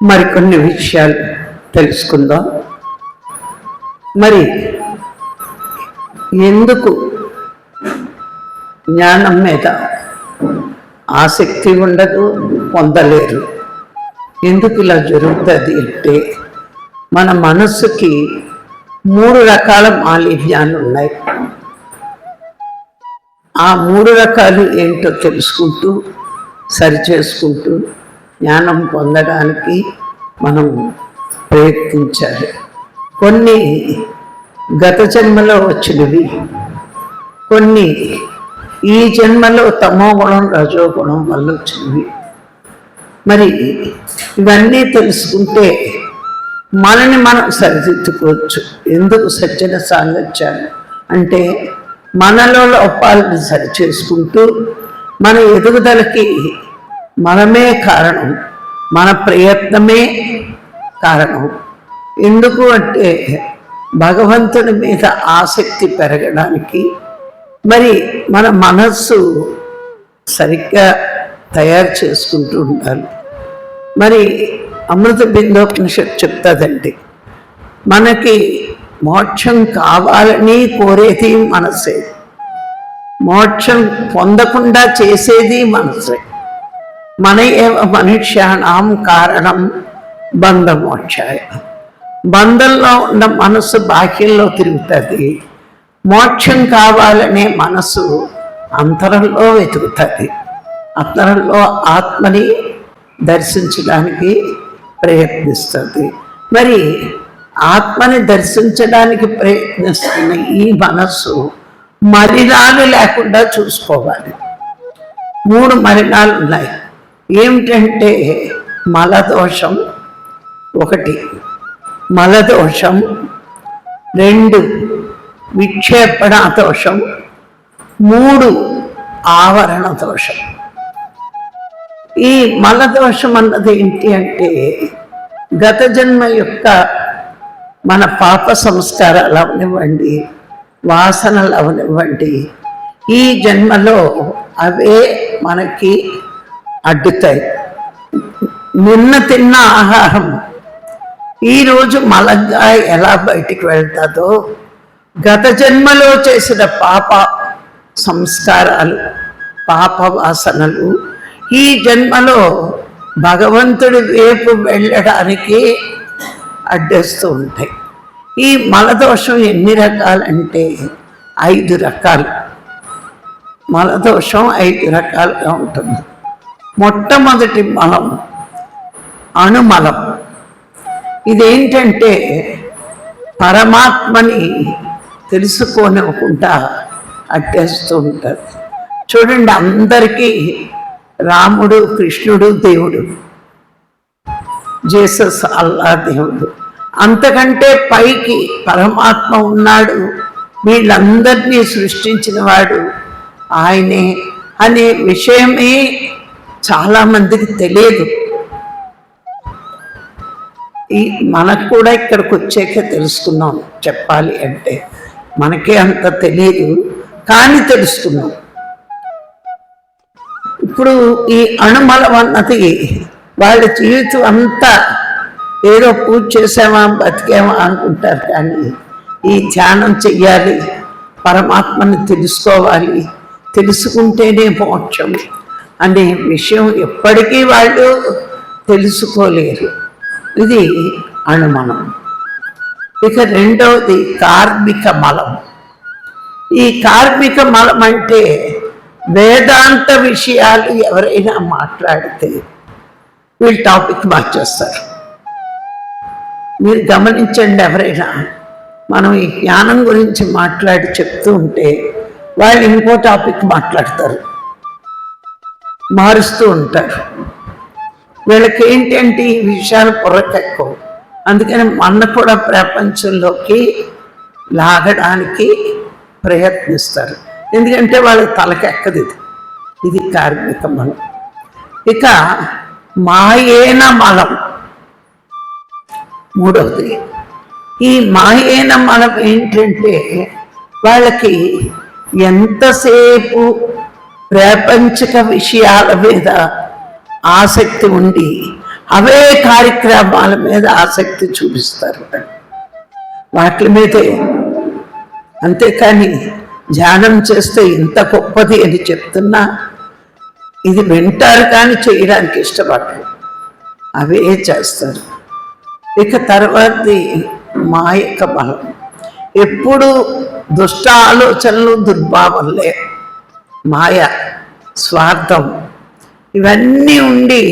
మరికొన్ని విషయాలు తెలుసుకుందాం. మరి ఎందుకు జ్ఞానం మీద ఆసక్తి ఉండదు, పొందలేరు? ఎందుకు ఇలా జరుగుతుంది అంటే మన మనస్సుకి 3 రకాల మాలిన్యాలు ఉన్నాయి. ఆ 3 రకాలు ఏంటో తెలుసుకుంటూ సరిచేసుకుంటూ జ్ఞానం పొందడానికి మనం ప్రయత్నించాలి. కొన్ని గత జన్మలో వచ్చినవి, కొన్ని ఈ జన్మలో తమోగుణం రజోగుణం వల్ల వచ్చినవి. మరి ఇవన్నీ తెలుసుకుంటే మనని మనం సరిదిద్దుకోవచ్చు. ఎందుకు సజ్జన సాంగత్యాలు అంటే మనలో లోపాలను సరిచేసుకుంటూ మన ఎదుగుదలకి మనమే కారణం, మన ప్రయత్నమే కారణం. ఎందుకు అంటే భగవంతుడి మీద ఆసక్తి పెరగడానికి మరి మన మనస్సు సరిగ్గా తయారు చేసుకుంటూ ఉండాలి. మరి అమృత బిందోపనిషత్తు చెప్తాదండి, మనకి మోక్షం కావాలని కోరేది మనసే, మోక్షం పొందకుండా చేసేది మనసే. మన ఏవ మనుష్యాణం కారణం బంధమోక్షాయ. బంధంలో ఉన్న మనసు బాహ్యంలో తిరుగుతుంది, మోక్షం కావాలనే మనసు అంతరంలో వెతుకుతుంది. అంతరంలో ఆత్మని దర్శించడానికి ప్రయత్నిస్తుంది. మరి ఆత్మని దర్శించడానికి ప్రయత్నిస్తున్న ఈ మనస్సు మలినాలు లేకుండా చూసుకోవాలి. 3 మలినాలు ఉన్నాయి. ఏమిటంటే మలదోషం 1, మలదోషం 2, విక్షేపణ దోషం 3, ఆవరణ దోషం. ఈ మలదోషం అన్నది ఏంటి అంటే గత జన్మ యొక్క మన పాప సంస్కారాలు అవనివ్వండి, వాసనలు అవనివ్వండి, ఈ జన్మలో అవే మనకి అడ్డుతాయి. నిన్న తిన్న ఆహారం ఈరోజు మలంగా ఎలా బయటికి వెళ్తుందో గత జన్మలో చేసిన పాప సంస్కారాలు, పాప వాసనలు ఈ జన్మలో భగవంతుడి వైపు వెళ్ళడానికి అడ్డేస్తూ ఉంటాయి. ఈ మలదోషం ఎన్ని రకాలంటే 5 రకాలు. మలదోషం 5 రకాలుగా ఉంటుంది. మొట్టమొదటి మలం అణుమలం. ఇదేంటంటే పరమాత్మని తెలుసుకోనివ్వకుండా అడ్డేస్తూ ఉంటారు. చూడండి, అందరికీ రాముడు, కృష్ణుడు దేవుడు, జీసస్ అల్లా దేవుడు, అంతకంటే పైకి పరమాత్మ ఉన్నాడు, వీళ్ళందరినీ సృష్టించిన వాడు ఆయనే అనే విషయమే చాలామందికి తెలియదు. మనకు కూడా ఇక్కడికి వచ్చాక తెలుసుకున్నాం. చెప్పాలి అంటే మనకే అంత తెలియదు, కానీ తెలుసుకున్నాం. ఇప్పుడు ఈ అణుమలం అన్నది వాళ్ళ జీవితం అంతా ఏదో పూజ చేసామా బతికేమా అనుకుంటారు, కానీ ఈ ధ్యానం చెయ్యాలి, పరమాత్మని తెలుసుకోవాలి, తెలుసుకుంటేనే మోక్షం అనే విషయం ఎప్పటికీ వాళ్ళు తెలుసుకోలేరు. ఇది అణుమలం. ఇక రెండవది కార్మిక మలం. ఈ కార్మిక మలం అంటే వేదాంత విషయాలు ఎవరైనా మాట్లాడితే వీళ్ళు టాపిక్ మార్చేస్తారు. మీరు గమనించండి, ఎవరైనా మనం ఈ జ్ఞానం గురించి మాట్లాడి చెప్తూ ఉంటే వాళ్ళు ఇంకో టాపిక్ మాట్లాడతారు, మారుస్తూ ఉంటారు. వీళ్ళకి ఏంటంటే ఈ విషయాలు పొరకెక్కువ. అందుకని మన కూడా ప్రపంచంలోకి లాగడానికి ప్రయత్నిస్తారు, ఎందుకంటే వాళ్ళకి తలకెక్కదు. ఇది కార్మిక మలం. ఇక మాయేన మలం మూడవది. ఈ మాయేన మలం ఏంటంటే వాళ్ళకి ఎంతసేపు ప్రాపంచిక విషయాల మీద ఆసక్తి ఉండి అవే కార్యక్రమాల మీద ఆసక్తి చూపిస్తారు వాటి మీదే. అంతేకాని ధ్యానం చేస్తే ఇంత గొప్పది అని చెప్తున్నా ఇది వింటారు కానీ చేయడానికి ఇష్టపడరు, అవే చేస్తారు. ఇక తర్వాతది మాయక బలం. ఎప్పుడు దుష్ట ఆలోచనలు, దుర్భావనలే, మాయ, స్వార్థం ఇవన్నీ ఉండి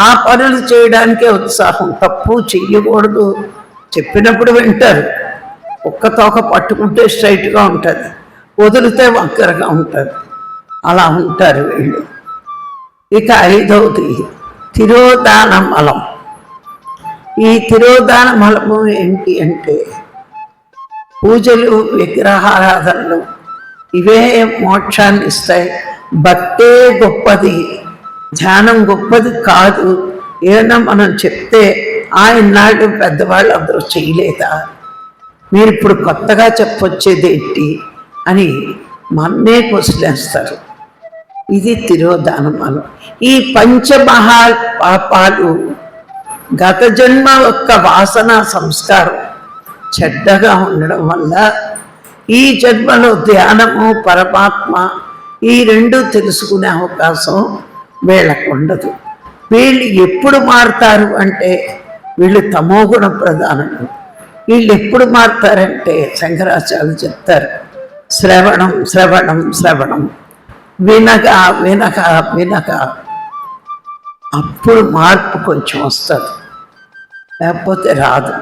ఆ పనులు చేయడానికే ఉత్సాహం. తప్పు చెయ్యకూడదు చెప్పినప్పుడు వింటారు, ఒక్క తోక పట్టుకుంటే స్ట్రైట్గా ఉంటుంది, వదిలితే వంకరగా ఉంటుంది, అలా ఉంటారు వీళ్ళు. ఇక ఐదవది తిరోధాన మలం. ఈ తిరోధాన మలము ఏంటి అంటే పూజలు, విగ్రహారాధనలు ఇవే మోక్షాన్ని ఇస్తాయి. భక్తే గొప్పది, ధ్యానం గొప్పది కాదు. ఏదైనా మనం చెప్తే ఆయన నాడు పెద్దవాళ్ళు అందరూ చేయలేదా, మీరు ఇప్పుడు కొత్తగా చెప్పొచ్చేది ఏంటి అని మన్నే కొసిలేస్తారు. ఇది తిరోధానమాలు. ఈ పంచమహా పాపాలు గత జన్మ యొక్క వాసన సంస్కారం చెడ్డగా ఉండడం వల్ల ఈ జన్మలో ధ్యానము, పరమాత్మ ఈ రెండు తెలుసుకునే అవకాశం వీళ్ళకు ఉండదు. వీళ్ళు ఎప్పుడు మారుతారు అంటే వీళ్ళు తమోగుణ ప్రధానులు. వీళ్ళు ఎప్పుడు మారుతారంటే శంకరాచార్యులు చెప్తారు, శ్రవణం శ్రవణం శ్రవణం, వినగా వినగా వినగా అప్పుడు మార్పు కొంచెం వస్తుంది, లేకపోతే రాదు.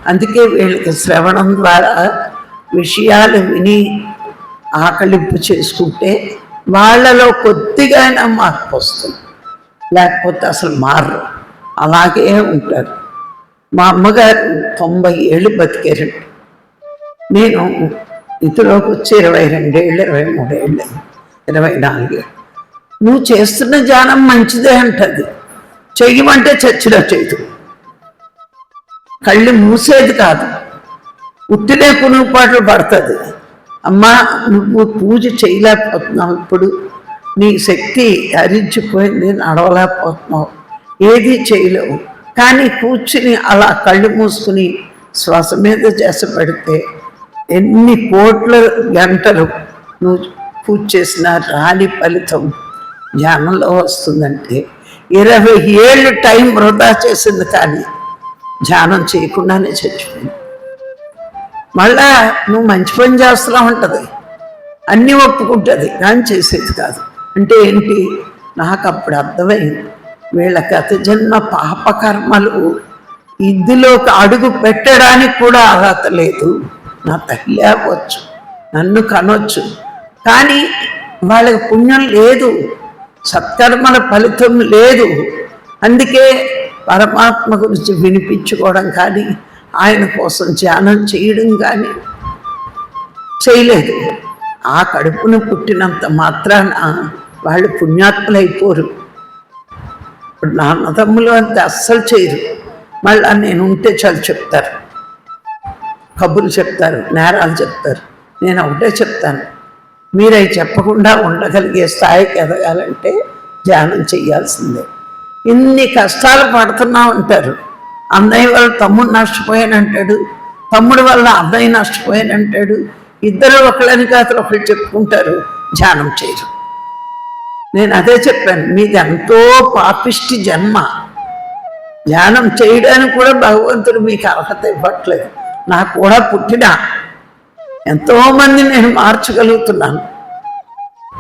అందుకే వీళ్ళకి శ్రవణం ద్వారా విషయాలు విని ఆకలింపు చేసుకుంటే వాళ్ళలో కొద్దిగా మార్పు వస్తుంది, లేకపోతే అసలు మారరు, అలాగే ఉంటారు. మా అమ్మగారు 90 ఏళ్ళు బతికారండి. నేను ఇందులోకి వచ్చి 22 ఏళ్ళు, 23 ఏళ్ళు, 24 ఏళ్ళు. నువ్వు చేస్తున్న ధ్యానం మంచిదే అంటది, చెయ్యమంటే చచ్చినా చేయదు. కళ్ళు మూసేది కాదు, ఉట్టినే పునుగుపాట్లు పడుతుంది. అమ్మా నువ్వు పూజ చేయలేకపోతున్నావు, ఇప్పుడు నీ శక్తి హరించిపోయింది, నడవలేకపోతున్నావు, ఏది చేయలేవు. కానీ కూర్చుని అలా కళ్ళు మూసుకుని శ్వాస మీద చేస పెడితే ఎన్ని కోట్ల గంటలు నువ్వు పూజ చేసిన రాని ఫలితం ధ్యానంలో వస్తుందంటే 20 ఏళ్ళు టైం వృధా చేసింది, కానీ ధ్యానం చేయకుండానే చచ్చిపోయింది. మళ్ళా నువ్వు మంచి పని చేస్తున్నావు ఉంటుంది, అన్నీ ఒప్పుకుంటుంది, కానీ చేసేది కాదు. అంటే ఏంటి, నాకు అప్పుడు అర్థమైంది వీళ్ళ గత జన్మ పాపకర్మలు ఇందులోకి అడుగు పెట్టడానికి కూడా అర్హత లేదు. నా తల్లి అవ్వచ్చు, నన్ను కనొచ్చు, కానీ వాళ్ళకి పుణ్యం లేదు, సత్కర్మల ఫలితం లేదు. అందుకే పరమాత్మ గురించి వినిపించుకోవడం కానీ ఆయన కోసం ధ్యానం చేయడం కానీ చేయలేదు. ఆ కడుపును పుట్టినంత మాత్రాన వాళ్ళు పుణ్యాత్ములైపోరు. ఇప్పుడు నా అన్నదమ్ములు అంతే అస్సలు చేయరు. మళ్ళీ నేను ఉంటే చాలు చెప్తారు, కబుర్లు చెప్తారు, నేరాలు చెప్తారు. నేను ఒకటే చెప్తాను, మీరు అవి చెప్పకుండా ఉండగలిగే స్థాయికి ఎదగాలంటే ధ్యానం చేయాల్సిందే. ఇన్ని కష్టాలు పడుతున్నా ఉంటారు. అన్నయ్య వల్ల తమ్ముడు నష్టపోయానంటాడు, తమ్ముడు వల్ల అన్నయ్య నష్టపోయానంటాడు. ఇద్దరు ఒకళ్ళని కాదు ఒకళ్ళు చెప్పుకుంటారు, ధ్యానం చేయరు. నేను అదే చెప్పాను, మీది ఎంతో పాపిష్టి జన్మ, ధ్యానం చేయడానికి కూడా భగవంతుడు మీకు అర్హత ఇవ్వట్లేదు. నాకు కూడా పుట్టిన ఎంతోమంది నేను మార్చగలుగుతున్నాను.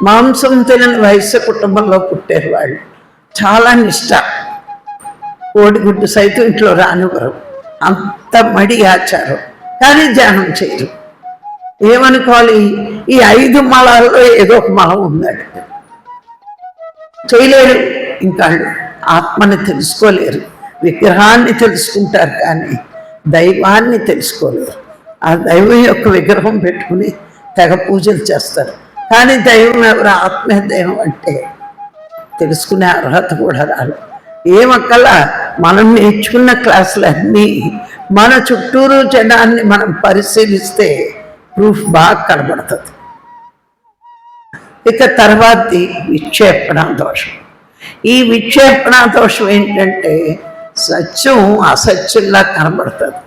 మాంసం తినని వైశ్య కుటుంబంలో పుట్టారు వాళ్ళు, చాలా నిష్ట, కోడిగుడ్డు సైతం ఇంట్లో రానివ్వరు, అంత మడి ఆచారం, కానీ ధ్యానం చేయరు. ఏమనుకోవాలి, ఈ 5 మలాల్లో ఏదో ఒక మలం ఉందండి, చేయలేరు. ఇంకా ఆత్మని తెలుసుకోలేరు, విగ్రహాన్ని తెలుసుకుంటారు కానీ దైవాన్ని తెలుసుకోలేరు. ఆ దైవం యొక్క విగ్రహం పెట్టుకుని తెగ పూజలు చేస్తారు, కానీ దైవం ఎవరు, ఆత్మే దైవం అంటే తెలుసుకునే అర్హత కూడా రాదు. ఏమక్కలా మనం నేర్చుకున్న క్లాసులన్నీ మన చుట్టూరు జనాన్ని మనం పరిశీలిస్తే ప్రూఫ్ బాగా కనబడుతుంది. ఇక తర్వాతది విక్షేపణ దోషం. ఈ విక్షేపణ దోషం ఏంటంటే సత్యం అసత్యంలా కనబడుతుంది,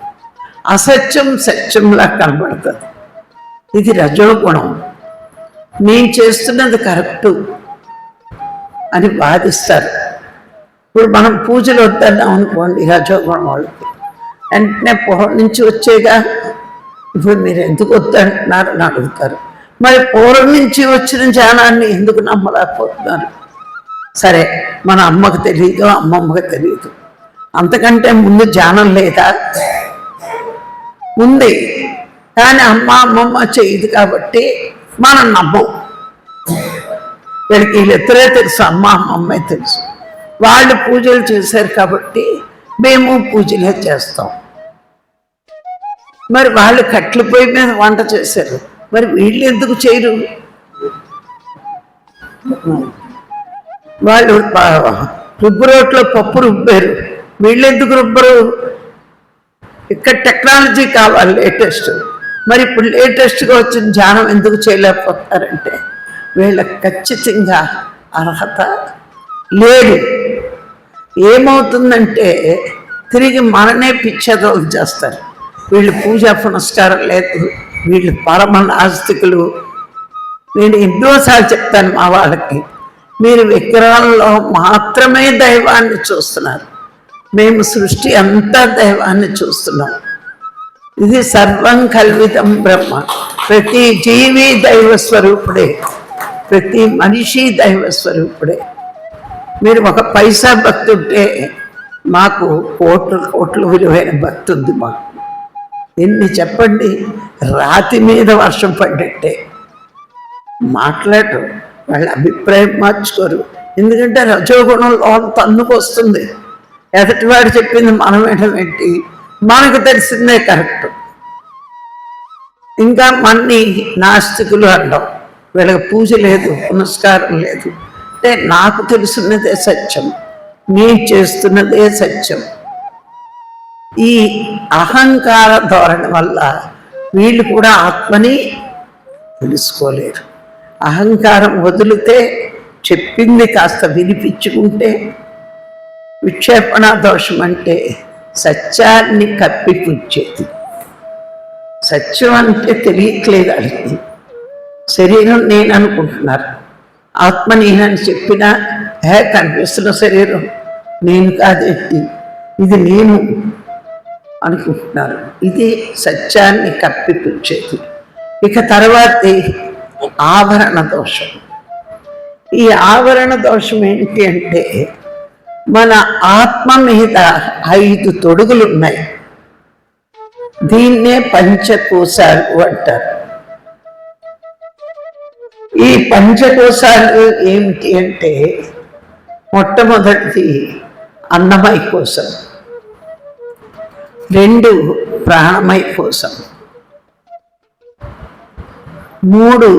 అసత్యం సత్యంలా కనబడుతుంది. ఇది రజోగుణం. నేను చేస్తున్నది కరెక్టు అని వాదిస్తారు. ఇప్పుడు మనం పూజలు వద్దన్నాం అనుకోండి, రజోగుణం వాళ్ళకి వెంటనే పూర్వం నుంచి వచ్చేగా, ఇప్పుడు మీరు ఎందుకు వద్దంటున్నారు అని అడుగుతారు. మరి పూర్వం నుంచి వచ్చిన జ్ఞానాన్ని ఎందుకు నమ్మలేకపోతున్నారు? సరే, మన అమ్మకు తెలియదు, అమ్మమ్మకు తెలియదు, అంతకంటే ముందు జ్ఞానం లేదా? ఉంది, కానీ అమ్మ అమ్మమ్మ చేయదు కాబట్టి మనం నమ్మం. వీళ్ళకి వీళ్ళిద్దరే తెలుసు, అమ్మ అమ్మమ్మే తెలుసు. వాళ్ళు పూజలు చేశారు కాబట్టి మేము పూజలే చేస్తాం. మరి వాళ్ళు కట్ల పొయ్యి మీద వంట చేశారు, మరి వీళ్ళు ఎందుకు చేయరు? వాళ్ళు రుబ్బు రోట్లో పప్పు రుబ్బారు, వీళ్ళు ఎందుకు రుబ్బరు? ఇక్కడ టెక్నాలజీ కావాలి లేటెస్ట్. మరి ఇప్పుడు లేటెస్ట్గా వచ్చిన జ్ఞానం ఎందుకు చేయలేకపోతారంటే వీళ్ళకి ఖచ్చితంగా అర్హత లేదు. ఏమవుతుందంటే తిరిగి మననే పిచ్చెదలు చేస్తారు. వీళ్ళు పూజా పునస్కారం లేదు, వీళ్ళు పరమ నాస్తికులు. నేను ఎన్నోసార్లు చెప్తాను మా వాళ్ళకి, మీరు విగ్రహాల్లో మాత్రమే దైవాన్ని చూస్తున్నారు, మేము సృష్టి అంతా దైవాన్ని చూస్తున్నాం. ఇది సర్వం కల్వితం బ్రహ్మ. ప్రతి జీవి దైవ స్వరూపుడే, ప్రతి మనిషి దైవ స్వరూపుడే. మీరు ఒక పైసా భక్తి ఉంటే మాకు కోట్లు కోట్లు విలువైన భక్తి ఉంది. మాకు ఎన్ని చెప్పండి, రాతి మీద వర్షం పడ్డట్టే మాట్లాడరు, వాళ్ళ అభిప్రాయం మార్చుకోరు. ఎందుకంటే రజోగుణంలో తన్నుకు వస్తుంది. ఎదటివాడు చెప్పింది మనం ఏంటి, మనకు తెలిసిందే కరెక్ట్. ఇంకా మన్ని నాస్తికులు అంటాం, వీళ్ళకి పూజ లేదు, పునస్కారం లేదు. అంటే నాకు తెలుసున్నదే సత్యం, నేను చేస్తున్నదే సత్యం. ఈ అహంకార ధోరణి వల్ల వీళ్ళు కూడా ఆత్మని తెలుసుకోలేరు. అహంకారం వదిలితే, చెప్పింది కాస్త వినిపించుకుంటే, విక్షేపణ దోషం అంటే సత్యాన్ని కప్పిపుచ్చేది. సత్యం అంటే తెలియట్లేదు వాళ్ళకి. శరీరం నేను అనుకుంటున్నారు, ఆత్మ నేనని చెప్పినా కనిపిస్తున్న శరీరం నేను కాదేంటి, ఇది నేను అనుకుంటున్నారు. ఇది సత్యాన్ని కప్పిపుచ్చేది. ఇక తర్వాతి ఆవరణ దోషం. ఈ ఆవరణ దోషం ఏంటి అంటే మన ఆత్మ మీద 5 తొడుగులు ఉన్నాయి. దీన్నే పంచకోశాలు అంటారు. ఈ పంచకోశాలు ఏమిటి అంటే మొట్టమొదటిది అన్నమయ కోశం, 2 ప్రాణమయ కోశం, 3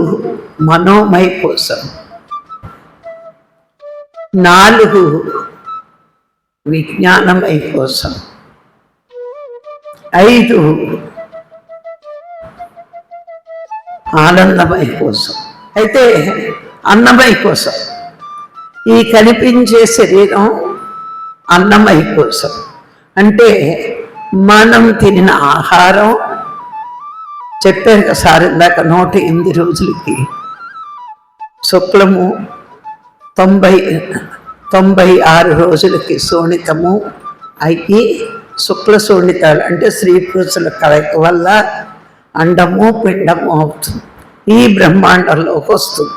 మనోమయ కోశం, 4 విజ్ఞానమయ కోశం, 5 ఆనందమయ కోశం. అయితే అన్నమయ కోశం, ఈ కనిపించే శరీరం అన్నమయ కోశం. అంటే మనం తినిన ఆహారం చెప్పారు కదా సార్ ఇందాక, 108 రోజులకి శుక్లము, 96 రోజులకి శోణితము అయ్యి శుక్ల శోణితాలు అంటే స్త్రీ పురుషుల కలయిక వల్ల అండము పిండము అవుతుంది, ఈ బ్రహ్మాండంలోకి వస్తుంది.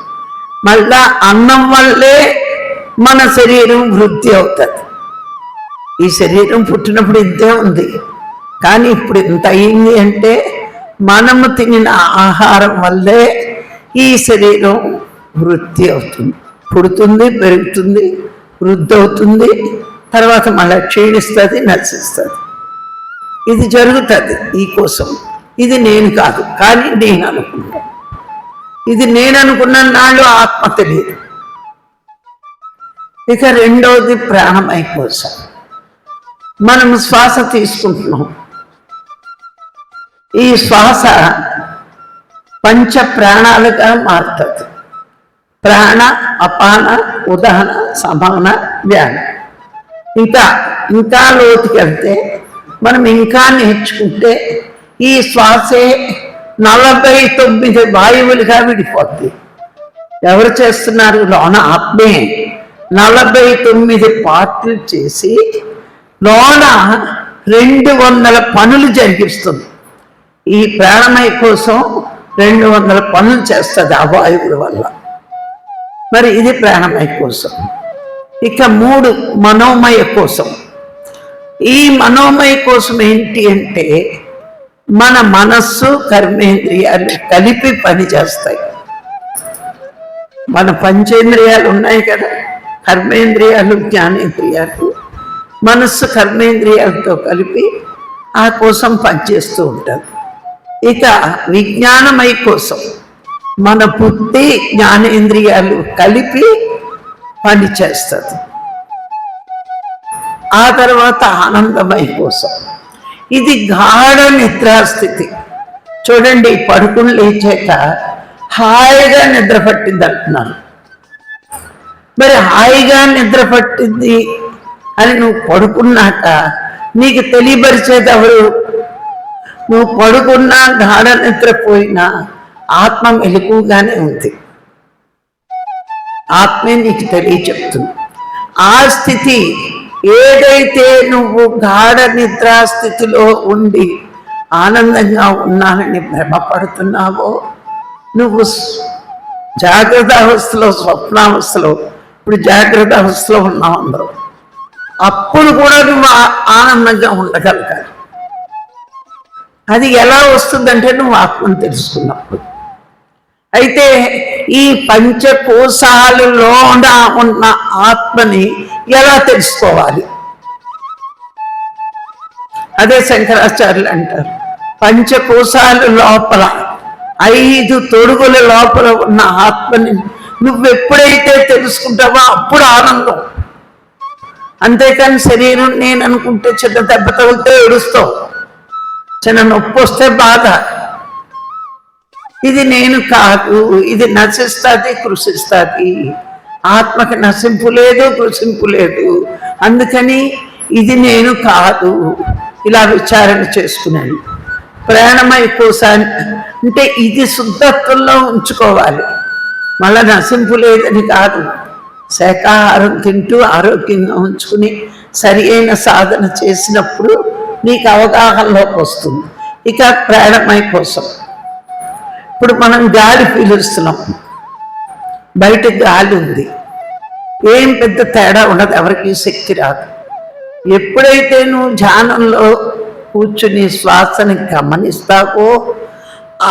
మళ్ళా అన్నం వల్లే మన శరీరం వృద్ధి అవుతుంది. ఈ శరీరం పుట్టినప్పుడు ఇంతే ఉంది, కానీ ఇప్పుడు ఇంత అయింది అంటే మనము తినిన ఆహారం వల్లే ఈ శరీరం వృద్ధి అవుతుంది. పుడుతుంది, పెరుగుతుంది, వృద్ధి అవుతుంది, తర్వాత మళ్ళీ క్షీణిస్తుంది, నశిస్తుంది. ఇది జరుగుతుంది ఈ కోసం. ఇది నేను కాదు, కానీ నేను అనుకుంటాను. ఇది నేను అనుకున్న నాళ్ళు ఆత్మ తెలియదు. ఇక రెండవది ప్రాణమయ కోశం. మనం శ్వాస తీసుకుంటున్నాం, ఈ శ్వాస పంచ ప్రాణాలుగా మారుతుంది. ప్రాణ, అపాన, ఉదాహరణ, సమాన, వ్యాన. ఇంకా ఇంకా లోతుకి వెళ్తే మనం ఇంకా నేర్చుకుంటే ఈ శ్వాసే 49 వాయువులుగా విడిపోద్ది. ఎవరు చేస్తున్నారు? లోన ఆత్మే 49 పార్ట్లు చేసి లోన 200 పనులు జరిగిస్తుంది. ఈ ప్రాణమయ కోసం 200 పనులు చేస్తుంది ఆ వాయువుల వల్ల. మరి ఇది ప్రాణమయ కోసం. ఇక 3 మనోమయ కోసం. ఈ మనోమయ కోసం ఏంటి అంటే మన మనస్సు కర్మేంద్రియాలు కలిపి పనిచేస్తాయి. మన పంచేంద్రియాలు ఉన్నాయి కదా, కర్మేంద్రియాలు జ్ఞానేంద్రియాలు, మనస్సు కర్మేంద్రియాలతో కలిపి ఆ కోసం పనిచేస్తూ ఉంటుంది. ఇక విజ్ఞానమయ కోసం మన బుద్ధి జ్ఞానేంద్రియాలు కలిపి పనిచేస్తుంది. ఆ తర్వాత ఆనందమయ కోసం. ఇది గాఢ నిద్రాస్థితి. చూడండి, పడుకుని లేచాక హాయిగా నిద్ర పట్టింది అంటున్నారు. మరి హాయిగా నిద్ర పట్టింది అని నువ్వు పడుకున్నాక నీకు తెలియపరిచేది ఎవరు? నువ్వు పడుకున్నా గాఢ నిద్రపోయినా ఆత్మ మెలకుగానే ఉంది. ఆత్మే నీకు తెలియచెప్తుంది. ఆ స్థితి ఏదైతే నువ్వు గాఢ నిద్రాస్థితిలో ఉండి ఆనందంగా ఉన్నానని భ్రమపడుతున్నావో, నువ్వు జాగ్రత్త అవస్థలో, స్వప్నావస్థలో, ఇప్పుడు జాగ్రత్త అవస్థలో ఉన్నావు అందరూ, అప్పుడు కూడా నువ్వు ఆనందంగా ఉండగలగాలి. అది ఎలా వస్తుందంటే నువ్వు ఆత్మను తెలుసుకున్నప్పుడు. అయితే ఈ పంచకోశాలలోన ఉన్న ఆత్మని ఎలా తెలుసుకోవాలి? అదే శంకరాచార్యులు అంటారు, పంచకోశాల లోపల 5 తొడుగుల లోపల ఉన్న ఆత్మని నువ్వెప్పుడైతే తెలుసుకుంటావో అప్పుడు ఆనందం. అంతేకాని శరీరం నేను అనుకుంటే చిన్న దెబ్బ తగిలితే ఏడుస్తావు, చిన్న నొప్పి వస్తే బాధ. ఇది నేను కాదు, ఇది నశిస్తుంది, కృషిస్తుంది. ఆత్మకి నశింపు లేదు, కృషింపు లేదు. అందుకని ఇది నేను కాదు, ఇలా విచారణ చేసుకున్నాను. ప్రాణమయ కోశాన్ని అంటే ఇది శుద్ధత్వంలో ఉంచుకోవాలి. మళ్ళా నశింపు లేదని కాదు, శాకాహారం తింటూ ఆరోగ్యంగా ఉంచుకుని సరి అయిన సాధన చేసినప్పుడు నీకు అవగాహనలోకి వస్తుంది. ఇక ప్రాణమయ కోసం. ఇప్పుడు మనం గాలి పీలుస్తున్నాం, బయట గాలి ఉంది, ఏం పెద్ద తేడా ఉండదు, ఎవరికి శక్తి రాదు. ఎప్పుడైతే నువ్వు ధ్యానంలో కూర్చుని శ్వాసని గమనిస్తావో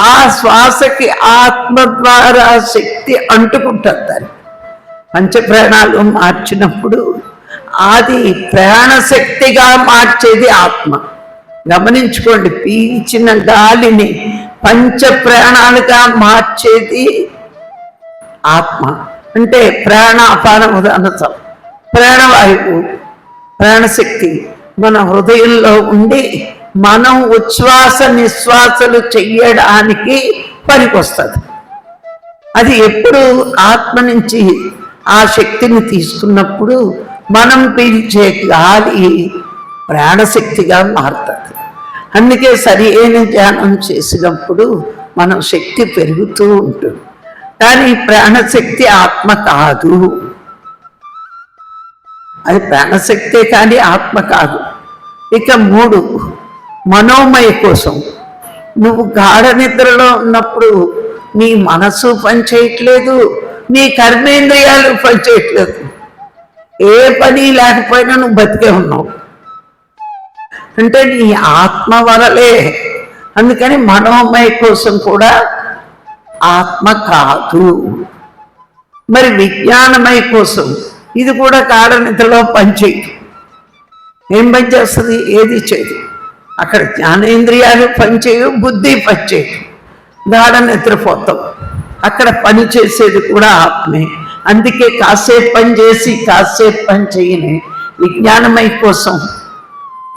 ఆ శ్వాసకి ఆత్మ ద్వారా శక్తి అంటుకుంటుంది. దాన్ని పంచప్రాణాలు మార్చినప్పుడు అది ప్రాణశక్తిగా మార్చేది ఆత్మ. గమనించుకోండి, పీల్చిన గాలిని పంచప్రాణాలుగా మార్చేది ఆత్మ. అంటే ప్రాణాపాన ఉదాహరణ ప్రాణవాయువు, ప్రాణశక్తి మన హృదయంలో ఉండి మనం ఉచ్ఛ్వాస నిశ్వాసలు చెయ్యడానికి పనికొస్తుంది. అది ఎప్పుడు ఆత్మ నుంచి ఆ శక్తిని తీసుకున్నప్పుడు మనం పీల్చే గాలి ప్రాణశక్తిగా మారుతుంది. అందుకే సరి అయిన ధ్యానం చేసినప్పుడు మనం శక్తి పెరుగుతూ ఉంటుంది. కానీ ప్రాణశక్తి ఆత్మ కాదు, అది ప్రాణశక్తే కానీ ఆత్మ కాదు. ఇక 3 మనోమయ కోసం. నువ్వు గాఢ నిద్రలో ఉన్నప్పుడు నీ మనసు పనిచేయట్లేదు, నీ కర్మేంద్రియాలు పనిచేయట్లేదు, ఏ పని లేకపోయినా నువ్వు బతికే ఉన్నావు అంటే నీ ఆత్మ వలలే. అందుకని మనోమయ కోసం కూడా ఆత్మ కాదు. మరి విజ్ఞానమయ కోసం ఇది కూడా గాఢ నిద్రలో పనిచేయదు. ఏం పనిచేస్తుంది? ఏది చేయదు. అక్కడ జ్ఞానేంద్రియాలు పనిచేయవు, బుద్ధి పనిచేయదు, గాఢ నిద్రపోతాం. అక్కడ పని చేసేది కూడా ఆత్మే. అందుకే కాసేపు పని చేసి కాసేపు పని చేయని విజ్ఞానమయ కోసం,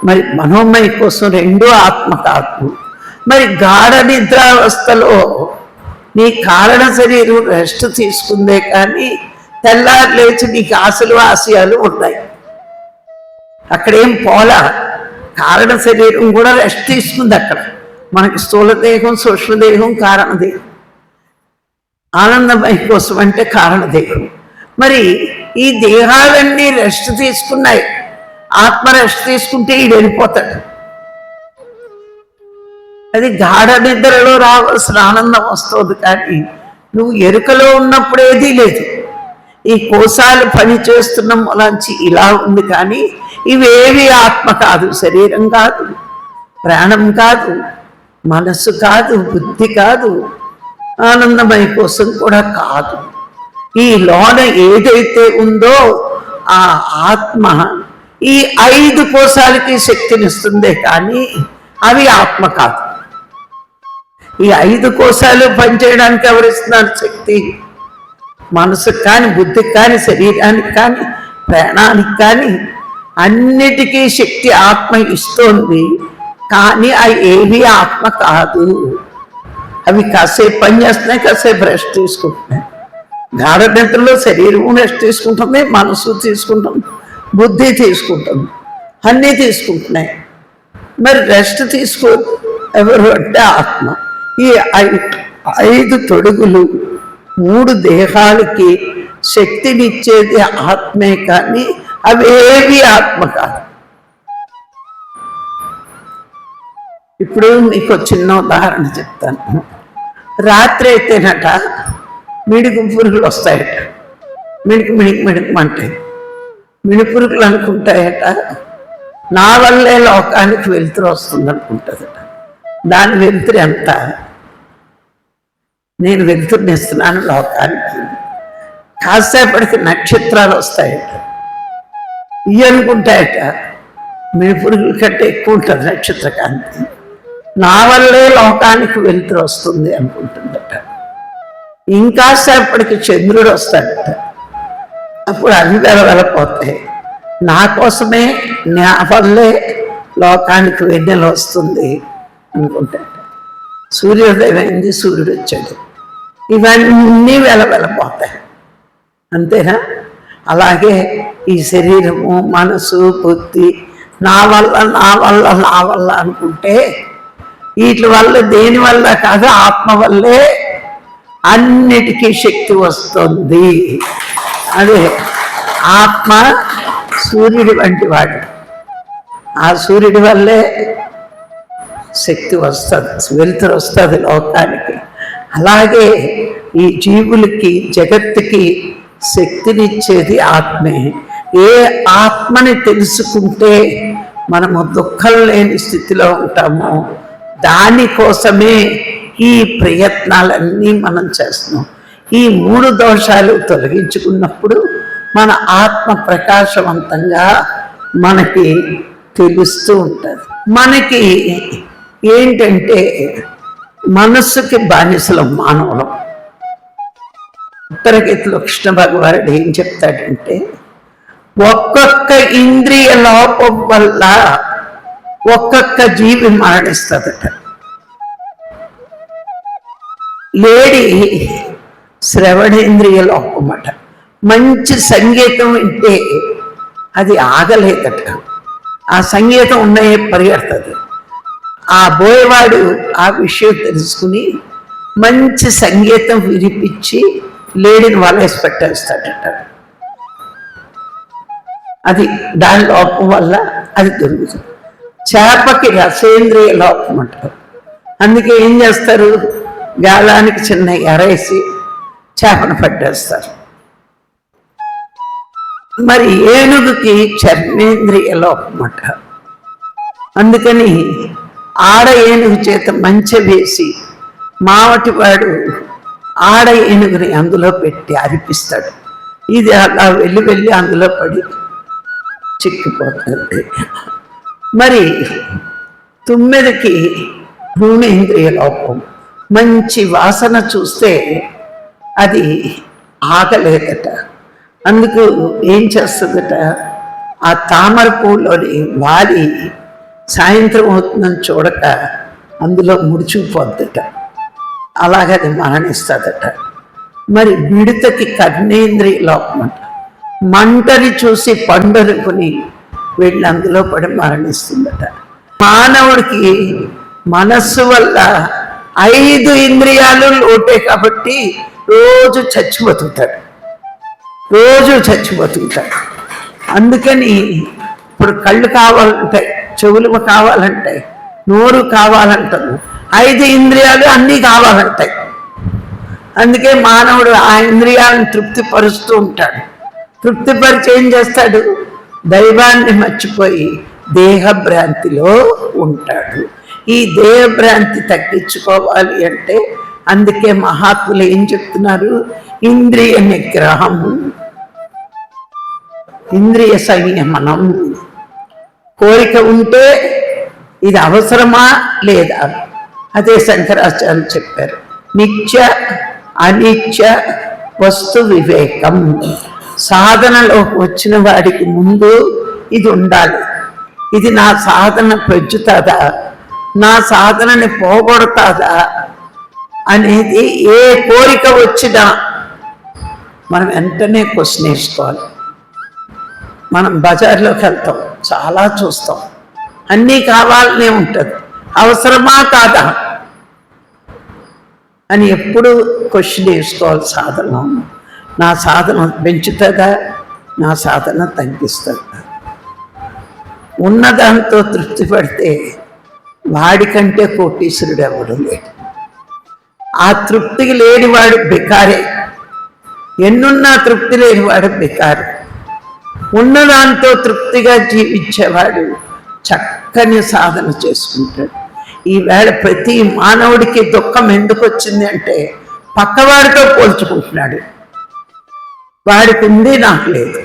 మరి మనోమయ కోసం 2 ఆత్మ కాదు. మరి గాఢ నిద్రావస్థలో నీ కారణ శరీరం రెస్ట్ తీసుకుందే కానీ తెల్లారు లేచి నీకు ఆశలు ఆశయాలు ఉన్నాయి. అక్కడేం పోలా. కారణ శరీరం కూడా రెస్ట్ తీసుకుంది అక్కడ. మనకి స్థూలదేహం, సూక్ష్మదేహం, కారణదేహం. ఆనందమయ కోసం అంటే కారణదేహం. మరి ఈ దేహాలన్నీ రెస్ట్ తీసుకున్నాయి. ఆత్మ రెస్ట్ తీసుకుంటే ఈడు వెళ్ళిపోతాడు. అది గాఢ నిద్రలో రావాల్సిన ఆనందం వస్తుంది, కానీ నువ్వు ఎరుకలో ఉన్నప్పుడు ఏదీ లేదు. ఈ కోశాలు పని చేస్తున్న మూలంచి ఇలా ఉంది, కానీ ఇవేవి ఆత్మ కాదు, శరీరం కాదు, ప్రాణం కాదు, మనస్సు కాదు, బుద్ధి కాదు, ఆనందమయ కోసం కూడా కాదు. ఈ లోన ఏదైతే ఉందో ఆ ఆత్మ ఈ 5 కోశాలకి శక్తినిస్తుందే కానీ అవి ఆత్మ కాదు. ఈ 5 కోశాలు పనిచేయడానికి ఎవరిస్తున్నారు శక్తి? మనసుకు కానీ, బుద్ధికి కానీ, శరీరానికి కానీ, ప్రాణానికి కానీ అన్నిటికీ శక్తి ఆత్మ ఇస్తోంది. కానీ అవి ఏవి ఆత్మ కాదు. అవి కాసేపు పని చేస్తున్నాయి, కాసేపు రెస్ట్ తీసుకుంటున్నాయి. గాఢ నిద్రలో శరీరం రెస్ట్ తీసుకుంటుంది, మనసు తీసుకుంటుంది, బుద్ధి తీసుకుంటుంది, అన్నీ తీసుకుంటున్నాయి. మరి రెస్ట్ తీసుకో ఎవరు అంటే ఆత్మ. ఈ 5 తొడుగులు 3 దేహాలకి శక్తినిచ్చేది ఆత్మే, కానీ అవేవి ఆత్మ కాదు. ఇప్పుడు మీకు చిన్న ఉదాహరణ చెప్తాను. రాత్రి అయితేనట మిడుగు పురుగులు వస్తాయట. మిణుకుమంటాయి. మిణుపురుగులు అనుకుంటాయట నా వల్లే లోకానికి వెలుతురు వస్తుంది అనుకుంటుందట. దాని వెలుతురు ఎంత? నేను వెలుతురునిస్తున్నాను లోకానికి. కాసేపటికి నక్షత్రాలు వస్తాయట. ఇవి అనుకుంటాయట మిణుపురుగుల కంటే ఎక్కువ ఉంటుంది నక్షత్ర కాంతి. నా వల్లే లోకానికి వెలుతురు వస్తుంది అనుకుంటుందట. ఇంకాసేపటికి చంద్రుడు వస్తాడట. అప్పుడు అవి వెలవెలపోతాయి. నా కోసమే, నా వల్లే లోకానికి వెన్నెల వస్తుంది అనుకుంటాడు. సూర్యోదయం అయింది, సూర్యుడు వచ్చాడు, ఇవన్నీ వెలవెలపోతాయి. అంతేనా? అలాగే ఈ శరీరము, మనసు, బుద్ధి నా వల్ల నా వల్ల నా వల్ల అనుకుంటే వీటి వల్ల, దేని వల్ల కాదు, ఆత్మ వల్లే అన్నిటికీ శక్తి వస్తుంది. అదే ఆత్మ సూర్యుడి వంటి వాడు. ఆ సూర్యుడి వల్లే శక్తి వస్తుంది, వెలుతురు వస్తుంది లోకానికి. అలాగే ఈ జీవులకి, జగత్తుకి శక్తినిచ్చేది ఆత్మే. ఏ ఆత్మని తెలుసుకుంటే మనము దుఃఖం లేని స్థితిలో ఉంటామో దానికోసమే ఈ ప్రయత్నాలన్నీ మనం చేస్తున్నాం. ఈ 3 దోషాలు తొలగించుకున్నప్పుడు మన ఆత్మ ప్రకాశవంతంగా మనకి తెలుస్తూ ఉంటుంది. మనకి ఏంటంటే మనస్సుకి బానిసలం మానవులం. ఉత్తరగీతలో కృష్ణ భగవానుడు ఏం చెప్తాడంటే, ఒక్కొక్క ఇంద్రియ లోపం వల్ల ఒక్కొక్క జీవి మరణిస్తుందట. లేడి శ్రవణేంద్రియ లోపం అట. మంచి సంగీతం వింటే అది ఆగలేదట. ఆ సంగీతం ఉన్నాయే పరిగెడుతుంది. ఆ బోయవాడు ఆ విషయం తెలుసుకుని మంచి సంగీతం వినిపించి లేడిని వలేసి పెట్టేస్తాడట. అది దాని లోపం వల్ల అది దొరుకుతుంది. చేపకి రసేంద్రియ లోపం అంటారు. అందుకే ఏం చేస్తారు, గాలానికి చిన్న ఎరేసి చేపను పట్టేస్తారు. మరి ఏనుగుకి చర్మేంద్రియ లోపం అంటారు. అందుకని ఆడ ఏనుగు చేత మంచె వేసి మావటివాడు ఆడ ఏనుగుని అందులో పెట్టి అరిపిస్తాడు. ఇది అలా వెళ్ళి అందులో పడి చిక్కిపోతుంది. మరి తుమ్మెదకి భ్రూణేంద్రియ లోపం. మంచి వాసన చూస్తే అది ఆగలేదట. అందుకు ఏం చేస్తుందట, ఆ తామర పువ్వులోని వాలి సాయంత్రం అవుతుందని చూడక అందులో ముడుచుకుపోద్దట. అలాగది మరణిస్తుందట. మరి మిడతకి కర్ణేంద్రియ లోపం అంట. మంటని చూసి పండనుకుని వీళ్ళు అందులో పడి మరణిస్తుందట. మానవుడికి మనస్సు వల్ల 5 ఇంద్రియాలు లోటే కాబట్టి రోజు చచ్చిపోతుంటాడు. అందుకని ఇప్పుడు కళ్ళు కావాలంటాయి, చెవులు కావాలంటాయి, నోరు కావాలంటారు, 5 ఇంద్రియాలు అన్నీ కావాలంటాయి. అందుకే మానవుడు ఆ ఇంద్రియాలను తృప్తిపరుస్తూ ఉంటాడు. తృప్తిపరిచి ఏం చేస్తాడు? దైవాన్ని మర్చిపోయి దేహభ్రాంతిలో ఉంటాడు. ఈ దేహభ్రాంతి తగ్గించుకోవాలి అంటే అందుకే మహాత్ములు ఏం చెప్తున్నారు? ఇంద్రియ నిగ్రహం, ఇంద్రియ సంయమనం. కోరిక ఉంటే ఇది అవసరమా లేదా? అదే శంకరాచార్యులు చెప్పారు. నిత్య అనిత్య వస్తు వివేకం. సాధనలో వచ్చిన వాడికి ముందు ఇది ఉండాలి. ఇది నా సాధన పెంచుతుందా, నా సాధనని పోగొడతాదా అనేది ఏ కోరిక వచ్చినా మనం వెంటనే క్వశ్చన్ వేసుకోవాలి. మనం బజార్లోకి వెళ్తాం, చాలా చూస్తాం, అన్నీ కావాలనే ఉంటుంది. అవసరమా కాదా అని ఎప్పుడు క్వశ్చన్ వేసుకోవాలి. సాధన నా సాధన పెంచుతుందా, నా సాధన తగ్గిస్తుందా? ఉన్నదాంతో తృప్తి పడితే వాడికంటే కోటీశ్వరుడు ఎవడు లేడు. ఆ తృప్తికి లేనివాడు బికారే. ఎన్నున్నా తృప్తి లేనివాడు బికారు. ఉన్నదాంతో తృప్తిగా జీవించేవాడు చక్కని సాధన చేసుకుంటాడు. ఈవేళ ప్రతి మానవుడికి దుఃఖం ఎందుకు వచ్చింది అంటే పక్కవాడితో పోల్చుకుంటున్నాడు. వాడికి ఉంది, నాకు లేదు,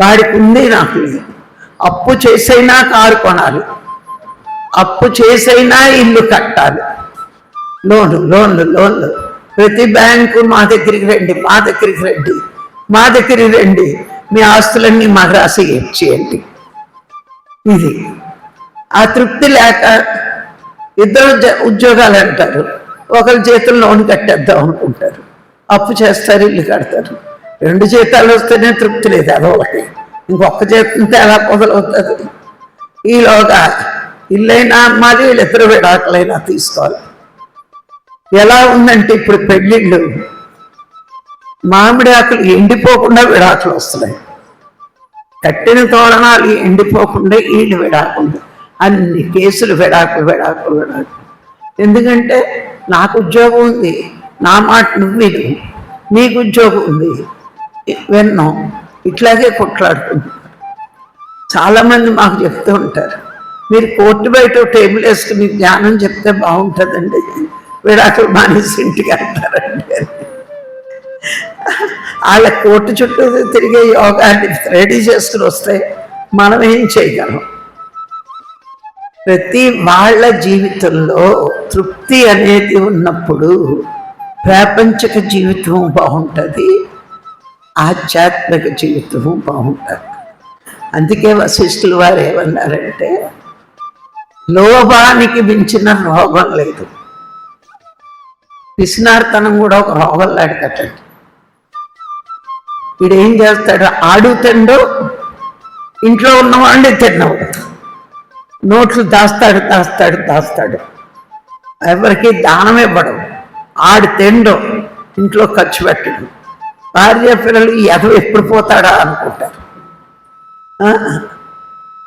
వాడికి ఉంది, నాకు లేదు. అప్పు చేసైనా కారు కొనాలి, అప్పు చేసైనా ఇల్లు కట్టాలి, లోన్లు. ప్రతి బ్యాంకు మా దగ్గరికి రండి, మీ ఆస్తులన్నీ మాకు రాసి ఇచ్చేయండి. ఇది ఆ తృప్తి లేక ఇద్దరు ఉద్యోగాలు అంటారు. ఒకరి చేతులు లోన్ కట్టేద్దాం అనుకుంటారు, అప్పు చేస్తారు, ఇల్లు కడతారు. 2 జీతాలు వస్తేనే తృప్తి లేదు, అదొకటి. ఇంకొక జీతంతో ఎలా మొదలవుతుంది? ఈలోగా ఇల్లైనా అమ్మాలి, వీళ్ళిద్దరు విడాకులైనా తీసుకోవాలి. ఎలా ఉందంటే ఇప్పుడు పెళ్ళిళ్ళు మామిడి ఆకులు ఎండిపోకుండా విడాకులు వస్తున్నాయి. కట్టిన తోరణాలు ఎండిపోకుండా వీళ్ళు విడాకుండా అన్ని కేసులు విడాకులు. ఎందుకంటే నాకు ఉద్యోగం ఉంది, నా మాట నువ్వు విను, నీకు ఉద్యోగం ఉంది విన్నాం, ఇట్లాగే కొట్లాడుతుంది. చాలామంది మాకు చెప్తూ ఉంటారు, మీరు కోర్టు బయట టేబుల్ వేసుకుని జ్ఞానం చెప్తే బాగుంటుందండి, విడాకులు మానేసి ఇంటికి వెళ్తారండి. వాళ్ళ కోర్టు చుట్టూ తిరిగే యోగాన్ని రెడీ చేసుకుని వస్తే మనం ఏం చేయగలం? ప్రతి వాళ్ళ జీవితంలో తృప్తి అనేది ఉన్నప్పుడు ప్రాపంచిక జీవితం బాగుంటుంది, ఆధ్యాత్మిక జీవితము బాగుంటుంది. అందుకే వశిష్ఠులు వారు ఏమన్నారంటే లోభానికి మించిన రోగం లేదు. పిసినార్తనం కూడా ఒక రోగం లాంటిదటండి. వీడు ఏం చేస్తాడు? ఆడు తిండు, ఇంట్లో ఉన్నవాడిని తిన్నావు, నోట్లు దాస్తాడు, ఎవరికి దానం ఇవ్వడం, ఆడు తిండు, ఇంట్లో ఖర్చు పెట్టడం. భార్య పిల్లలు ఎదవ ఎప్పుడు పోతాడా అనుకుంటారు,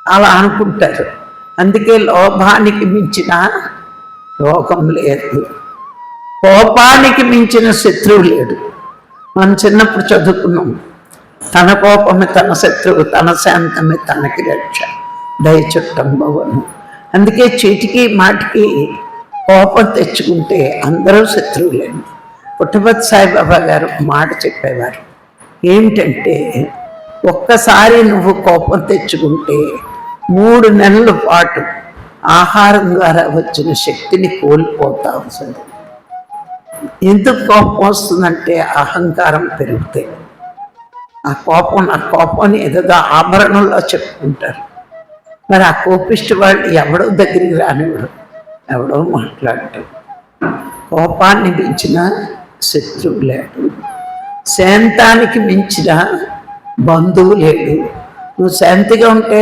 అలా అనుకుంటారు. అందుకే లోభానికి మించిన రోగం లేదు, కోపానికి మించిన శత్రువు లేడు. మనం చిన్నప్పుడు చదువుకున్నాం, తన కోపమే తన శత్రువు, తన శాంతమే తనకి రక్ష, దయచుట్టంబవను. అందుకే చీటికి మాటికి కోపం తెచ్చుకుంటే అందరూ శత్రువులేండి. పుట్టపర్తి సాయిబాబా గారు మాట చెప్పేవారు, ఏమిటంటే ఒక్కసారి నువ్వు కోపం తెచ్చుకుంటే 3 నెలల పాటు ఆహారం ద్వారా వచ్చిన శక్తిని కోల్పోతావు. ఎందుకు కోపం వస్తుందంటే అహంకారం పెరిగితే. ఆ కోపం నా కోపాన్ని ఏదో ఆభరణంలో చెప్పుకుంటారు. మరి ఆ కోపిష్టి వాళ్ళు ఎవడో దగ్గరికి రానివాడు, ఎవడో మాట్లాడటం. కోపాన్ని మించిన శత్రువు లేడు, శాంతానికి మించిన బంధువు లేడు. నువ్వు శాంతిగా ఉంటే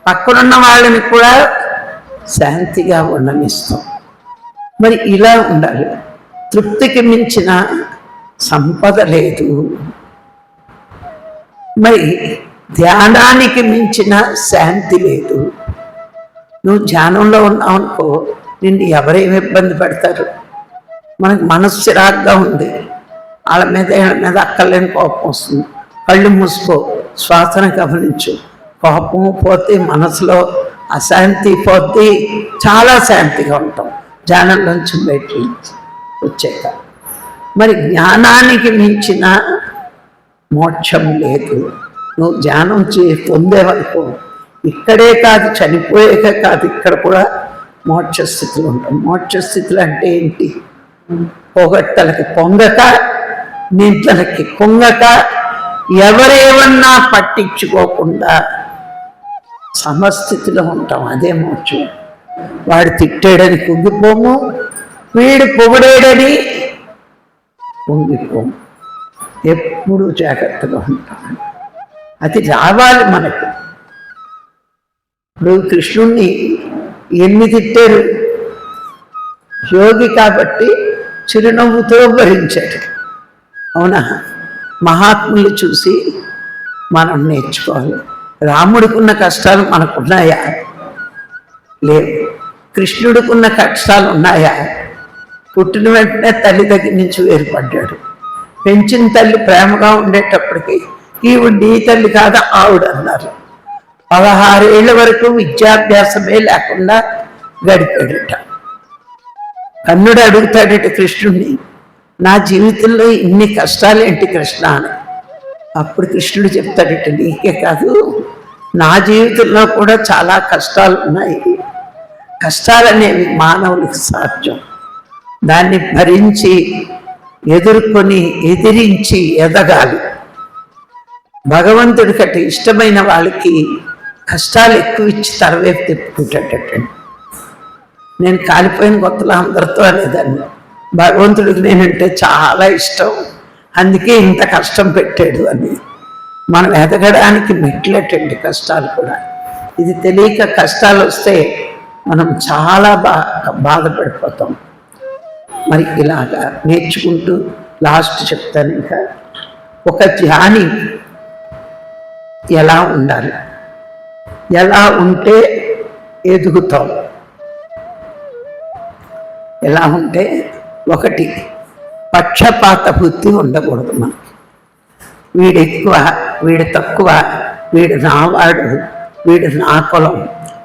పక్కనున్న వాళ్ళని కూడా శాంతిగా ఉండనిస్తాం. మరి ఇలా ఉండాలి. తృప్తికి మించిన సంపద లేదు. మరి ధ్యానానికి మించిన శాంతి లేదు. నువ్వు ధ్యానంలో ఉన్నావు అనుకో, నిన్ను ఎవరేమి ఇబ్బంది పెడతారు? మనకు మనస్సు చిరాగ్గా ఉంది, వాళ్ళ మీద అక్కర్లేని కోపం వస్తుంది. కళ్ళు మూసుకో, శ్వాసను గమనించు. కోపం పోతే మనసులో అశాంతి పోతే చాలా శాంతిగా ఉంటాం ధ్యానంలోంచి బయటికి వచ్చాక. మరి జ్ఞానానికి మించిన మోక్షం లేదు. నువ్వు ధ్యానం పొందేవనుకో, ఇక్కడే కాదు, చనిపోయాక కాదు, ఇక్కడ కూడా మోక్ష స్థితిలో ఉంటాం. మోక్ష స్థితులు అంటే ఏంటి? పొగట్టలకి పొంగక, నిందలకి కుంగక, ఎవరేమన్నా పట్టించుకోకుండా సమస్థితిలో ఉంటాం. అదే మోక్షం. వాడు తిట్టాడని కుంగిపోము, వీడు పొగడేడని కుంగిపోము. ఎప్పుడు జాగ్రత్తగా ఉంటాం. అది రావాలి మనకు. ఇప్పుడు కృష్ణుణ్ణి ఎన్ని తిట్టారు? యోగి కాబట్టి చిరునవ్వుతో భరించాడు. అవునా? మహాత్ములు చూసి మనం నేర్చుకోవాలి. రాముడికున్న కష్టాలు మనకున్నాయా? లేవు. కృష్ణుడికున్న కష్టాలు ఉన్నాయా? పుట్టిన వెంటనే తల్లి దగ్గర నుంచి వేరుపడ్డాడు. పెంచిన తల్లి ప్రేమగా ఉండేటప్పటికి ఈవిడ నీ తల్లి కాదా ఆవిడ అన్నారు. 16 ఏళ్ల వరకు విద్యాభ్యాసమే లేకుండా గడిపాడట. కన్నుడు అడుగుతాడట కృష్ణుడిని, నా జీవితంలో ఇన్ని కష్టాలేంటి కృష్ణ అని. అప్పుడు కృష్ణుడు చెప్తాడట, నీకే కాదు నా జీవితంలో కూడా చాలా కష్టాలు ఉన్నాయి. కష్టాలనేవి మానవులకు సహజం. దాన్ని భరించి ఎదుర్కొని ఎదిరించి ఎదగాలి. భగవంతుడి కంటే ఇష్టమైన వాళ్ళకి కష్టాలు ఎక్కువ ఇచ్చి తరవేపు తిప్పుకుంటాడటండి. నేను కాలిపోయిన కొత్తలో అందరితో అనేదాన్ని, భగవంతుడికి నేనంటే చాలా ఇష్టం, అందుకే ఇంత కష్టం పెట్టాడు అని. మనం ఎదగడానికి మెట్లటండి కష్టాలు కూడా. ఇది తెలియక కష్టాలు వస్తే మనం చాలా బాధపడిపోతాం. మరి ఇలాగా నేర్చుకుంటూ లాస్ట్ చెప్తాను. ఇంకా ఒక ధ్యాని ఎలా ఉండాలి, ఎలా ఉంటే ఎదుగుతాం, ఎలా ఉంటే, ఒకటి పక్షపాత బుద్ధి ఉండకూడదు మనకి. వీడు ఎక్కువ, వీడు తక్కువ, వీడు నావాడు, వీడు నా కులం,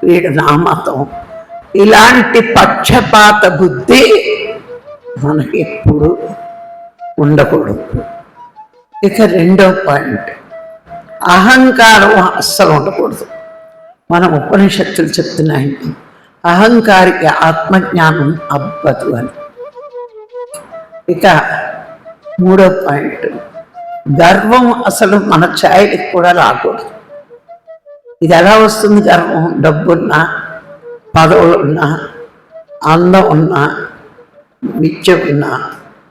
వీడు నా మతం, ఇలాంటి పక్షపాత బుద్ధి మనకి ఎప్పుడు ఉండకూడదు. ఇక రెండో పాయింట్, అహంకారం అస్సలు ఉండకూడదు. మన ఉపనిషత్తులు చెప్తున్నాయండి, అహంకారికి ఆత్మజ్ఞానం అబ్బదు అని. ఇక మూడో పాయింట్, గర్వం అసలు మన ఛాయలకు కూడా రాకూడదు. ఇది ఎలా వస్తుంది గర్వం? డబ్బున్నా, పదవులున్నా, అందం ఉన్నా, విద్య ఉన్నా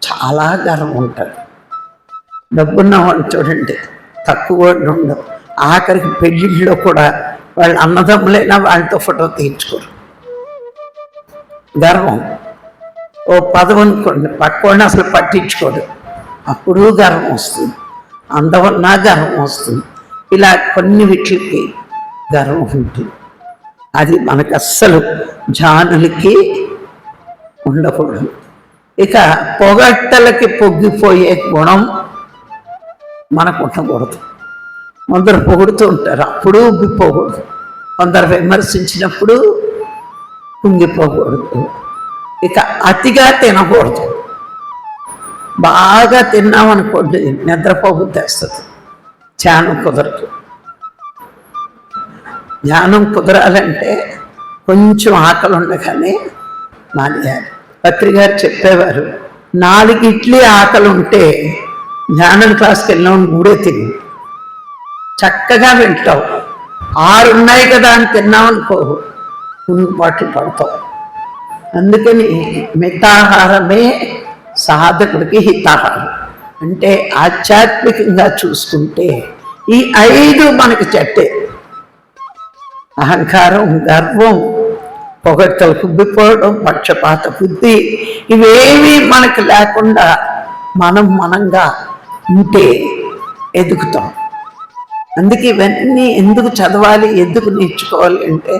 చాలా గర్వం ఉంటుంది. డబ్బున్న వాళ్ళు చూడండి తక్కువ ఉండవు. ఆఖరికి పెళ్ళిళ్ళలో కూడా వాళ్ళ అన్నదమ్ములైనా వాళ్ళతో ఫోటో తీయించుకోరు. గర్వం. ఓ పదవి అనుకోండి, పక్కవాడిని అసలు పట్టించుకోడు, అప్పుడు గర్వం వస్తుంది. అందమన్నా గర్వం వస్తుంది. ఇలా కొన్ని వీటికి గర్వం ఉంటుంది. అది మనకు అస్సలు జానులకి ఉండకూడదు. ఇక పొగట్టలకి పొంగిపోయే గుణం మనకు ఉండకూడదు. కొందరు పొగుడుతూ ఉంటారు, అప్పుడు ఉబ్బిపోకూడదు. కొందరు విమర్శించినప్పుడు కుంగిపోకూడదు. ఇక అతిగా తినకూడదు. బాగా తిన్నామనుకోండి నిద్రపోబుద్ధి వస్తుంది, ధ్యానం కుదరదు. ధ్యానం కుదరాలంటే కొంచెం ఆకలి ఉండగానే మానేయాలి. పత్రి గారు చెప్పేవారు, 4 ఇడ్లీ ఆకలి ఉంటే ధ్యానం క్లాస్కి వెళ్ళినాం 3 తిని చక్కగా వింటావు. 6 ఉన్నాయి కదా అని తిన్నామనుకో పాటలు పడతావు. అందుకని మితాహారమే సాధకుడికి హితాహారం. అంటే ఆధ్యాత్మికంగా చూసుకుంటే ఈ 5 మనకి చెట్టే. అహంకారం, గర్వం, పొగడ్తలు కుబ్బిపోవడం, పక్షపాత బుద్ధి ఇవేమీ మనకు లేకుండా మనంగా ఉంటే ఎదుగుతాం. అందుకే ఇవన్నీ ఎందుకు చదవాలి, ఎందుకు నేర్చుకోవాలి అంటే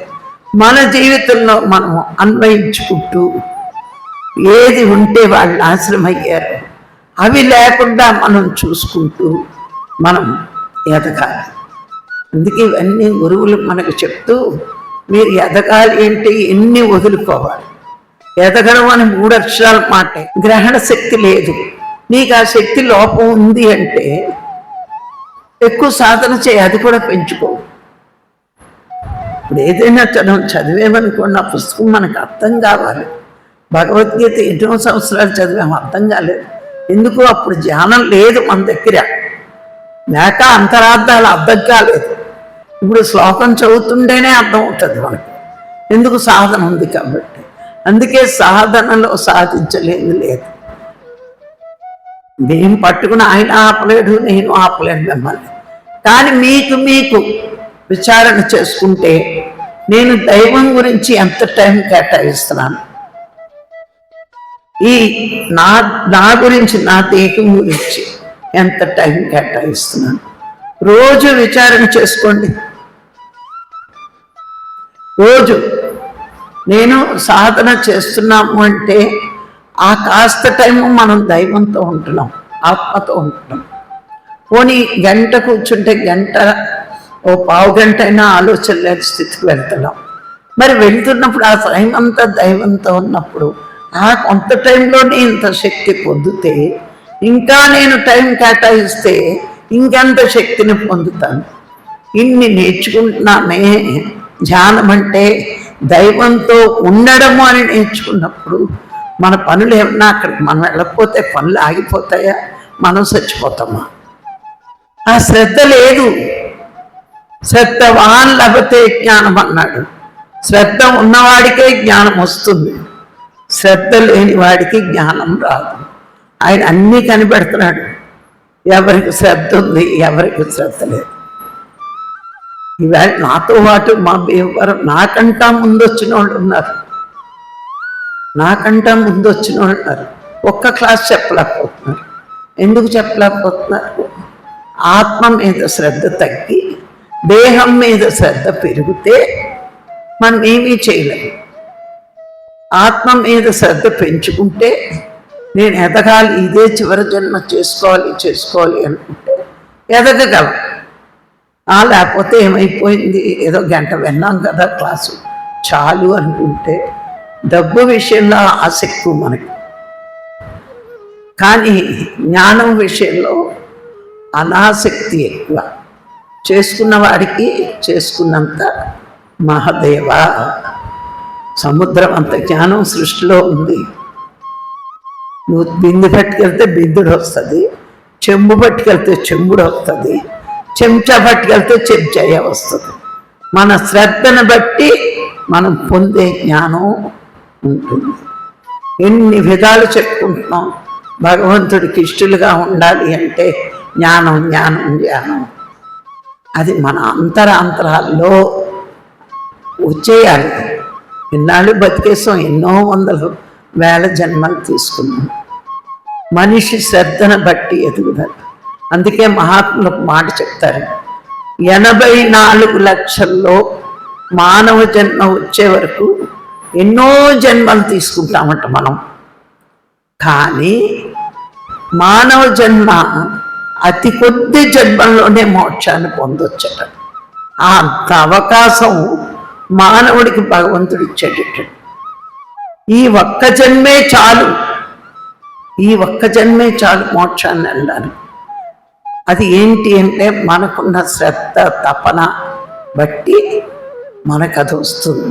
మన జీవితంలో మనము అన్వయించుకుంటూ ఏది ఉంటే వాళ్ళు నాశనం అయ్యారు అవి లేకుండా మనం చూసుకుంటూ మనం ఎదగాలి. అందుకే ఇవన్నీ గురువులు మనకు చెప్తూ మీరు ఎదగాలి అంటే ఎన్ని వదులుకోవాలి. ఎదగడం అని 3 అక్షరాల మాటే. గ్రహణ శక్తి లేదు, నీకు ఆ శక్తి లోపం ఉంది అంటే ఎక్కువ సాధన చేయి, అది కూడా పెంచుకో. ఇప్పుడు ఏదైనా చదివేమనుకోండి, ఆ పుస్తకం మనకు అర్థం కావాలి. భగవద్గీత ఎన్నో సంవత్సరాలు చదివాము, అర్థం కాలేదు. ఎందుకు? అప్పుడు జ్ఞానం లేదు మన దగ్గర, లేక అంతరార్థాలు అర్థం కాలేదు. ఇప్పుడు శ్లోకం చదువుతుంటేనే అర్థం అవుతుంది మనకు, ఎందుకు? సాధన ఉంది కాబట్టి. అందుకే సాధనలో సాధించలేదు లేదు. నేను పట్టుకుని ఆయన ఆపలేడు, నేను ఆపలేను మిమ్మల్ని. కానీ మీకు విచారణ చేసుకుంటే నేను దైవం గురించి ఎంత టైం కేటాయిస్తున్నాను, ఈ నా గురించి, నా దేహం గురించి ఎంత టైం కేటాయిస్తున్నాను, రోజు విచారణ చేసుకోండి. రోజు నేను సాధన చేస్తున్నాము అంటే ఆ కాస్త టైము మనం దైవంతో ఉంటున్నాం, ఆత్మతో ఉంటున్నాం. పోనీ గంట కూర్చుంటే గంట, ఓ పావు గంట అయినా ఆలోచన లేని స్థితికి వెళ్తున్నాం. మరి వెళ్తున్నప్పుడు ఆ టైం అంతా దైవంతో ఉన్నప్పుడు ఆ కొంత టైంలోనే ఇంత శక్తి పొందితే ఇంకా నేను టైం కేటాయిస్తే ఇంకెంత శక్తిని పొందుతాను. ఇన్ని నేర్చుకుంటున్నామే. ధ్యానం అంటే దైవంతో ఉండడము అని నేర్చుకున్నప్పుడు మన పనులు ఏమన్నా అక్కడికి మనం వెళ్ళకపోతే పనులు ఆగిపోతాయా, మనం చచ్చిపోతామా? ఆ శ్రద్ధ లేదు. శ్రద్ధవాన్ లభతే జ్ఞానం అన్నాడు. శ్రద్ధ ఉన్నవాడికే జ్ఞానం వస్తుంది, శ్రద్ధ లేని వాడికి జ్ఞానం రాదు. ఆయన అన్నీ కనిపెడుతున్నాడు, ఎవరికి శ్రద్ధ ఉంది, ఎవరికి శ్రద్ధ లేదు. ఇవాళ నాతో పాటు మా ఎవరు నాకంటా ముందొచ్చిన వాళ్ళు ఉన్నారు, ఒక్క క్లాస్ చెప్పలేకపోతున్నారు. ఎందుకు చెప్పలేకపోతున్నారు? ఆత్మ మీద శ్రద్ధ తగ్గి దేహం మీద శ్రద్ధ పెరిగితే మనం ఏమీ చేయలేము. ఆత్మ మీద శ్రద్ధ పెంచుకుంటే నేను ఎదగాలి, ఇదే చివరి జన్మ చేసుకోవాలి అనుకుంటే ఎదగగలం. లేకపోతే ఏమైపోయింది, ఏదో గంట విన్నాం కదా క్లాసు చాలు అనుకుంటే డబ్బు విషయంలో ఆసక్తి మనకి, కానీ జ్ఞానం విషయంలో అనాసక్తి ఎక్కువ. చేసుకున్న వాడికి చేసుకున్నంత మహాదేవ. సముద్రం అంత జ్ఞానం సృష్టిలో ఉంది. నువ్వు బిందు పట్టుకెళ్తే బిందుడు వస్తుంది, చెంబు పట్టుకెళ్తే చెంబుడు వస్తుంది, చెంచా పట్టుకెళ్తే చెంచాయ వస్తుంది. మన శ్రద్ధను బట్టి మనం పొందే జ్ఞానం ఉంటుంది. ఎన్ని విధాలు చెప్పుకుంటున్నాం. భగవంతుడికి ఇష్టలుగా ఉండాలి అంటే జ్ఞానం జ్ఞానం జ్ఞానం, అది మన అంతరాంతరాల్లో వచ్చేయాలి. ఇన్నాళ్ళు బతికేసాం, ఎన్నో వందలు వేల జన్మలు తీసుకున్నాం. మనిషి శ్రద్ధను బట్టి ఎదుగుదల. అందుకే మహాత్ములు ఒక మాట చెప్తారు, 84 లక్షల్లో మానవ జన్మ వచ్చే వరకు ఎన్నో జన్మలు తీసుకుంటామంట మనం. కానీ మానవ జన్మ అతి కొద్ది జన్మల్లోనే మోక్షాన్ని పొందొచ్చట. అంత అవకాశం మానవుడికి భగవంతుడు ఇచ్చేటట్టు. ఈ ఒక్క జన్మే చాలు మోక్షాన్ని వెళ్ళాలి. అది ఏంటి అంటే మనకున్న శ్రద్ధ తపన బట్టి మనకు అది వస్తుంది.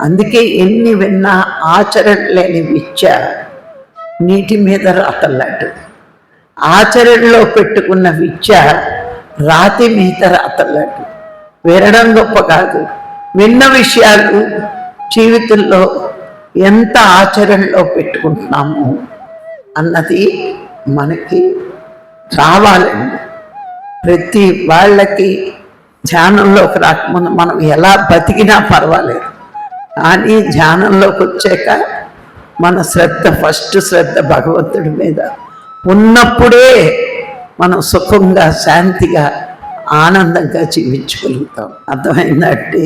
అందుకే ఎన్ని విన్నా ఆచరణ లేని విద్య నీటి మీద రాతల్లాంటి. ఆచరణలో పెట్టుకున్న విద్య రాతి మీద రాతల్లాంటి. వినడం గొప్ప కాదు, విన్న విషయాలు జీవితంలో ఎంత ఆచరణలో పెట్టుకుంటున్నాము అన్నది మనకి రావాలండి. ప్రతి వాళ్ళకి ధ్యానంలోకి రాకముందు మనం ఎలా బతికినా పర్వాలేదు, కానీ ధ్యానంలోకి వచ్చాక మన శ్రద్ధ, ఫస్ట్ శ్రద్ధ భగవంతుడి మీద ఉన్నప్పుడే మనం సుఖంగా, శాంతిగా, ఆనందంగా జీవించగలుగుతాం. అర్థమైందండి?